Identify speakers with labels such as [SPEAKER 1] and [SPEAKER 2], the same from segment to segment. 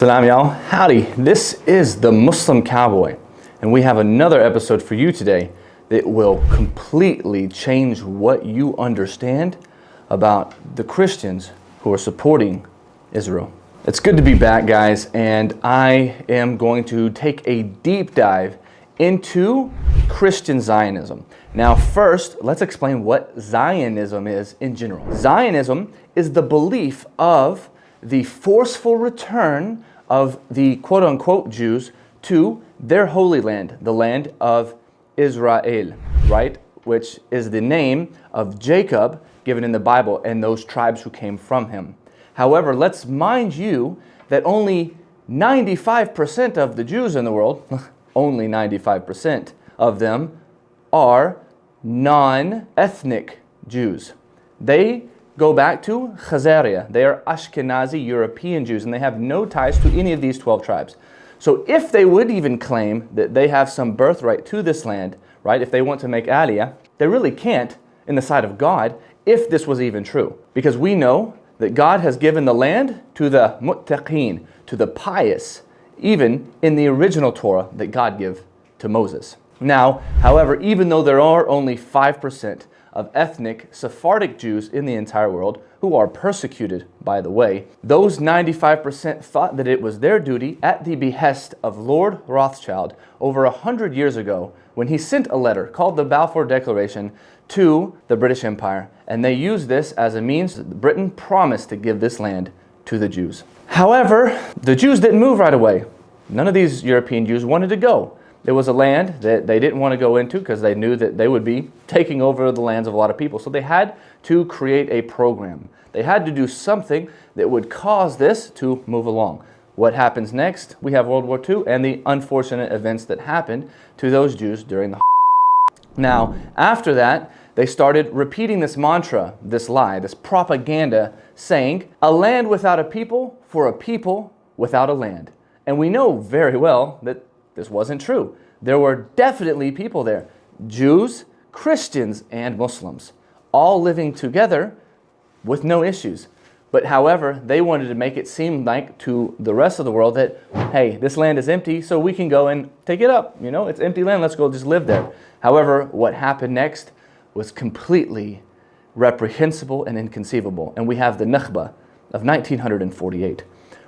[SPEAKER 1] Salam y'all, howdy. This is the Muslim Cowboy, and we have another episode for you today that will completely change what you understand about the Christians who are supporting Israel. It's good to be back, guys, and I am going to take a deep dive into Christian Zionism. Now first, let's explain what Zionism is in general. Zionism is the belief of the forceful return of the quote-unquote Jews to their holy land, the land of Israel, right? Which is the name of Jacob given in the Bible and those tribes who came from him. However, let's mind you that only 95% of the Jews in the world, only 95% of them, are non-ethnic Jews. They go back to Khazariya. They are Ashkenazi European Jews, and they have no ties to any of these 12 tribes. So if they would even claim that they have some birthright to this land, right, if they want to make aliyah, they really can't in the sight of God if this was even true. Because we know that God has given the land to the muttaqeen, to the pious, even in the original Torah that God gave to Moses. Now, however, even though there are only 5% of ethnic Sephardic Jews in the entire world who are persecuted, by the way, those 95% thought that it was their duty at the behest of Lord Rothschild over 100 years ago when he sent a letter called the Balfour Declaration to the British Empire, and they used this as a means that Britain promised to give this land to the Jews. However, the Jews didn't move right away. None of these European Jews wanted to go. It was a land that they didn't want to go into because they knew that they would be taking over the lands of a lot of people. So they had to create a program. They had to do something that would cause this to move along. What happens next? We have World War II and the unfortunate events that happened to those Jews during the Now, after that, they started repeating this mantra, this lie, this propaganda, saying, a land without a people for a people without a land. And we know very well that this wasn't true. There were definitely people there, Jews, Christians, and Muslims, all living together with no issues. But however, they wanted to make it seem like to the rest of the world that, hey, this land is empty, so we can go and take it up. You know, it's empty land, let's go just live there. However, what happened next was completely reprehensible and inconceivable. And we have the Nakba of 1948,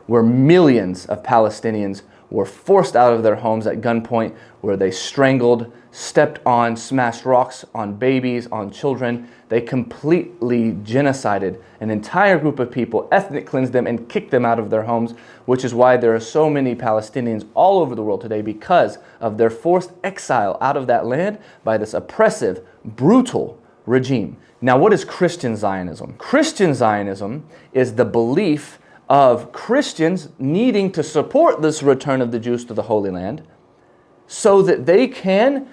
[SPEAKER 1] where millions of Palestinians were forced out of their homes at gunpoint, where they strangled, stepped on, smashed rocks on babies, on children. They completely genocided an entire group of people, ethnic cleansed them, and kicked them out of their homes, which is why there are so many Palestinians all over the world today because of their forced exile out of that land by this oppressive, brutal regime. Now, what is Christian Zionism? Christian Zionism is the belief of Christians needing to support this return of the Jews to the Holy Land so that they can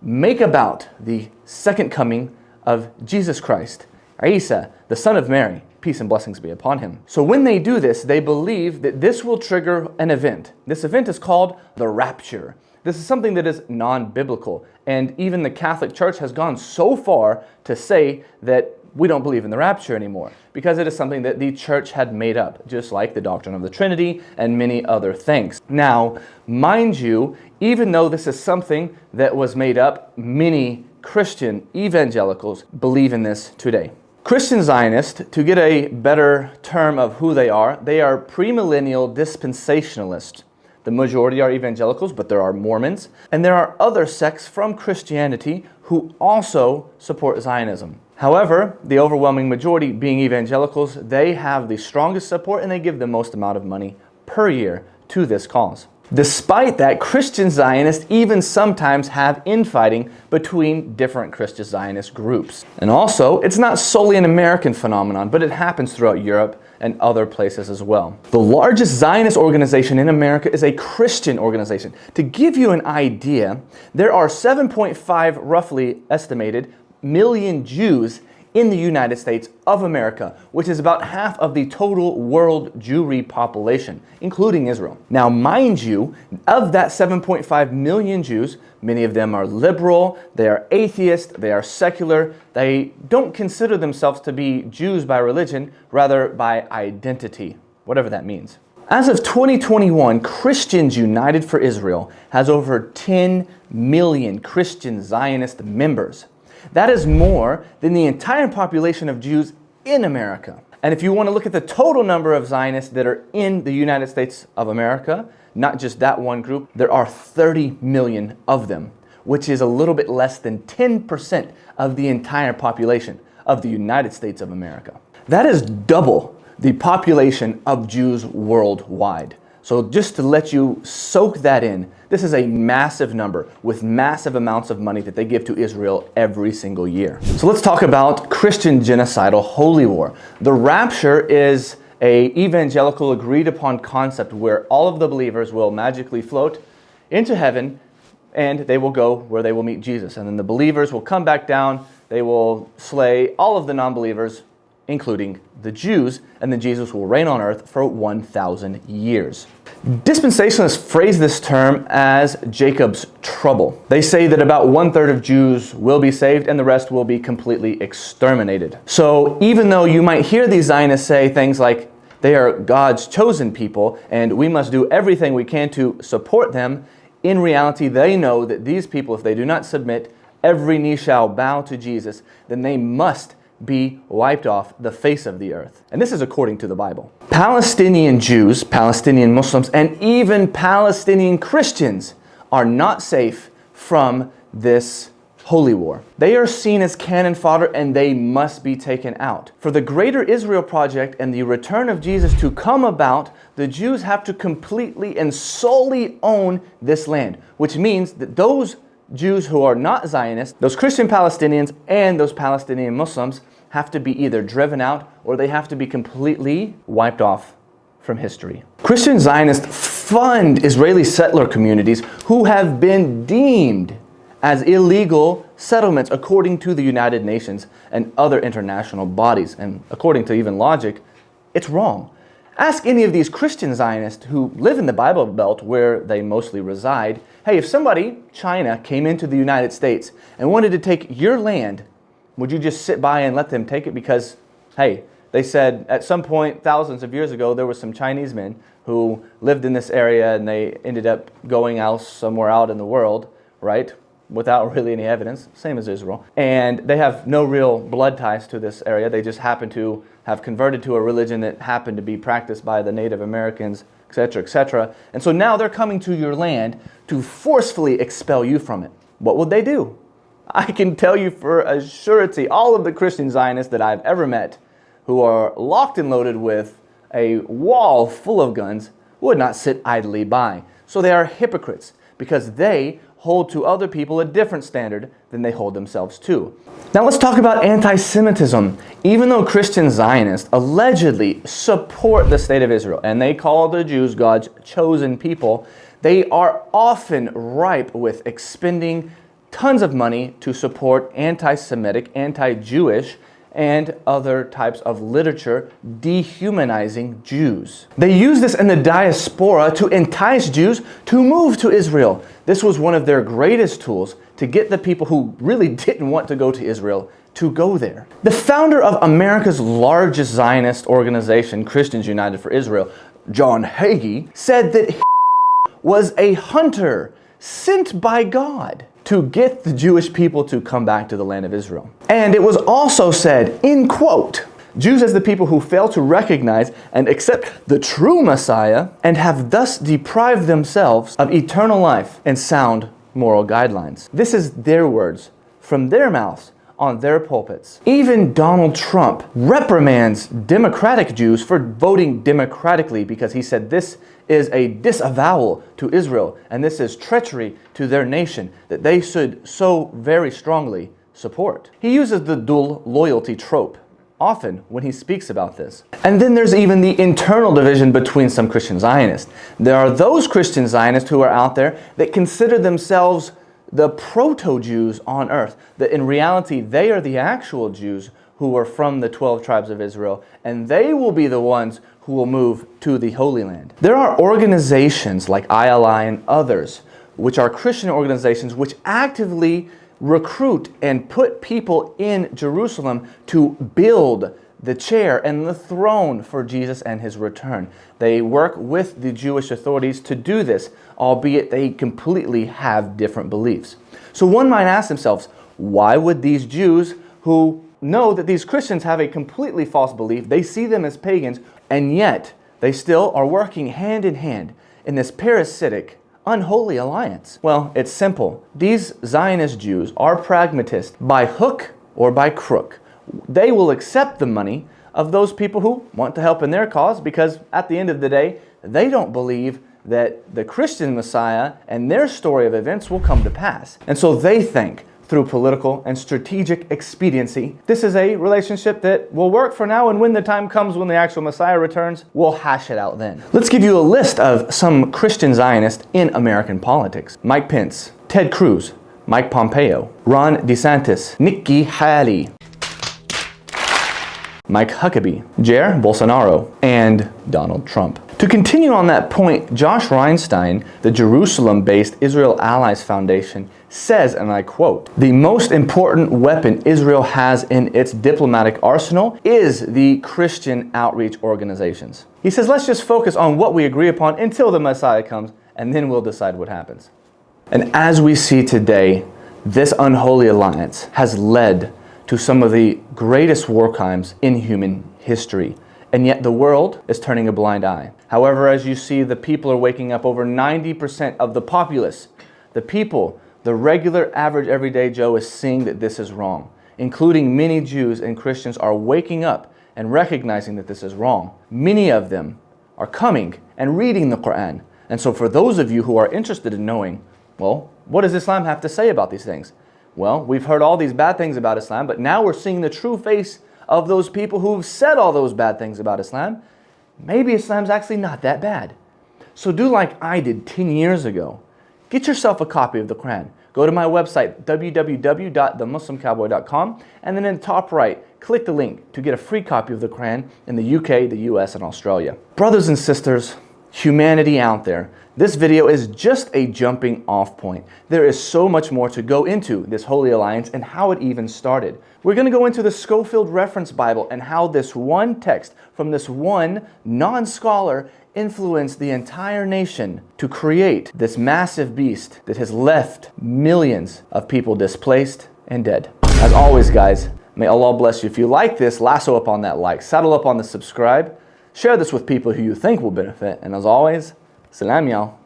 [SPEAKER 1] make about the second coming of Jesus Christ, Isa, the son of Mary, peace and blessings be upon him. So when they do this, they believe that this will trigger an event. This event is called the rapture. This is something that is non-biblical, and even the Catholic Church has gone so far to say that we don't believe in the rapture anymore because it is something that the church had made up, just like the doctrine of the Trinity and many other things. Now, mind you, even though this is something that was made up, many Christian evangelicals believe in this today. Christian Zionists, to get a better term of who they are premillennial dispensationalists. The majority are evangelicals, but there are Mormons, and there are other sects from Christianity who also support Zionism. However, the overwhelming majority being evangelicals, they have the strongest support and they give the most amount of money per year to this cause. Despite that, Christian Zionists even sometimes have infighting between different Christian Zionist groups. And also, it's not solely an American phenomenon, but it happens throughout Europe and other places as well. The largest Zionist organization in America is a Christian organization. To give you an idea, there are 7.5, roughly estimated, million Jews in the United States of America, which is about half of the total world Jewry population, including Israel. Now, mind you, of that 7.5 million Jews, many of them are liberal, they are atheist, they are secular, they don't consider themselves to be Jews by religion, rather by identity, whatever that means. As of 2021, Christians United for Israel has over 10 million Christian Zionist members. That is more than the entire population of Jews in America. And if you want to look at the total number of Zionists that are in the United States of America, not just that one group, there are 30 million of them, which is a little bit less than 10% of the entire population of the United States of America. That is double the population of Jews worldwide. So just to let you soak that in, this is a massive number with massive amounts of money that they give to Israel every single year. So let's talk about Christian genocidal holy war. The rapture is an evangelical agreed upon concept where all of the believers will magically float into heaven and they will go where they will meet Jesus. And then the believers will come back down, they will slay all of the non-believers, including the Jews, and then Jesus will reign on earth for 1,000 years. Dispensationalists phrase this term as Jacob's trouble. They say that about 1/3 of Jews will be saved and the rest will be completely exterminated. So even though you might hear these Zionists say things like they are God's chosen people and we must do everything we can to support them, in reality they know that these people, if they do not submit, every knee shall bow to Jesus, then they must be wiped off the face of the earth. And this is according to the Bible. Palestinian Jews, Palestinian Muslims, and even Palestinian Christians are not safe from this holy war. They are seen as cannon fodder and they must be taken out. For the Greater Israel Project and the return of Jesus to come about, the Jews have to completely and solely own this land, which means that those Jews who are not Zionists, those Christian Palestinians and those Palestinian Muslims have to be either driven out or they have to be completely wiped off from history. Christian Zionists fund Israeli settler communities who have been deemed as illegal settlements according to the United Nations and other international bodies. And according to even logic, it's wrong. Ask any of these Christian Zionists who live in the Bible Belt where they mostly reside, hey, if somebody, China, came into the United States and wanted to take your land, would you just sit by and let them take it? Because, hey, they said at some point thousands of years ago there were some Chinese men who lived in this area and they ended up going else somewhere out in the world, right? Without really any evidence, same as Israel. And they have no real blood ties to this area. They just happen to have converted to a religion that happened to be practiced by the Native Americans, etc., etc. And so now they're coming to your land to forcefully expel you from it. What would they do? I can tell you for a surety, all of the Christian Zionists that I've ever met who are locked and loaded with a wall full of guns would not sit idly by. So they are hypocrites because they hold to other people a different standard than they hold themselves to. Now let's talk about anti-Semitism. Even though Christian Zionists allegedly support the state of Israel and they call the Jews God's chosen people, they are often ripe with expending tons of money to support anti-Semitic, anti-Jewish, and other types of literature dehumanizing Jews. They use this in the diaspora to entice Jews to move to Israel. This was one of their greatest tools to get the people who really didn't want to go to Israel to go there. The founder of America's largest Zionist organization, Christians United for Israel, John Hagee, said that he was a hunter sent by God to get the Jewish people to come back to the land of Israel. And it was also said, in quote, Jews as the people who fail to recognize and accept the true Messiah and have thus deprived themselves of eternal life and sound moral guidelines. This is their words from their mouths on their pulpits. Even Donald Trump reprimands Democratic Jews for voting democratically because he said this is a disavowal to Israel and this is treachery to their nation that they should so very strongly support. He uses the dual loyalty trope often when he speaks about this. And then there's even the internal division between some Christian Zionists. There are those Christian Zionists who are out there that consider themselves the proto-Jews on earth, that in reality they are the actual Jews who are from the 12 tribes of Israel, and they will be the ones who will move to the Holy Land. There are organizations like ILI and others, which are Christian organizations which actively recruit and put people in Jerusalem to build the chair and the throne for Jesus and his return. They work with the Jewish authorities to do this, albeit they completely have different beliefs. So one might ask themselves, why would these Jews who know that these Christians have a completely false belief, they see them as pagans, and yet they still are working hand in hand in this parasitic, unholy alliance? Well, it's simple. These Zionist Jews are pragmatists by hook or by crook. They will accept the money of those people who want to help in their cause, because at the end of the day, they don't believe that the Christian Messiah and their story of events will come to pass. And so they think, through political and strategic expediency, this is a relationship that will work for now, and when the time comes when the actual Messiah returns, we'll hash it out then. Let's give you a list of some Christian Zionists in American politics. Mike Pence, Ted Cruz, Mike Pompeo, Ron DeSantis, Nikki Haley, Mike Huckabee, Jair Bolsonaro, and Donald Trump. To continue on that point, Josh Reinstein, the Jerusalem-based Israel Allies Foundation, says, and I quote, "The most important weapon Israel has in its diplomatic arsenal is the Christian outreach organizations." He says, let's just focus on what we agree upon until the Messiah comes, and then we'll decide what happens. And as we see today, this unholy alliance has led to some of the greatest war crimes in human history. And yet the world is turning a blind eye. However, as you see, the people are waking up. Over 90% of the populace, the people, the regular, average, everyday Joe, is seeing that this is wrong. Including many Jews and Christians are waking up and recognizing that this is wrong. Many of them are coming and reading the Quran. And so for those of you who are interested in knowing, well, what does Islam have to say about these things? Well, we've heard all these bad things about Islam, but now we're seeing the true face of those people who've said all those bad things about Islam. Maybe Islam's actually not that bad. So do like I did 10 years ago. Get yourself a copy of the Quran. Go to my website, www.themuslimcowboy.com, and then in the top right, click the link to get a free copy of the Quran in the UK, the US, and Australia. Brothers and sisters, humanity out there, this video is just a jumping off point. There is so much more to go into this Holy Alliance and how it even started. We're going to go into the Scofield Reference Bible and how this one text from this one non-scholar influenced the entire nation to create this massive beast that has left millions of people displaced and dead. As always, guys, may Allah bless you. If you like this, lasso up on that like, saddle up on the subscribe, share this with people who you think will benefit, and as always, salam y'all.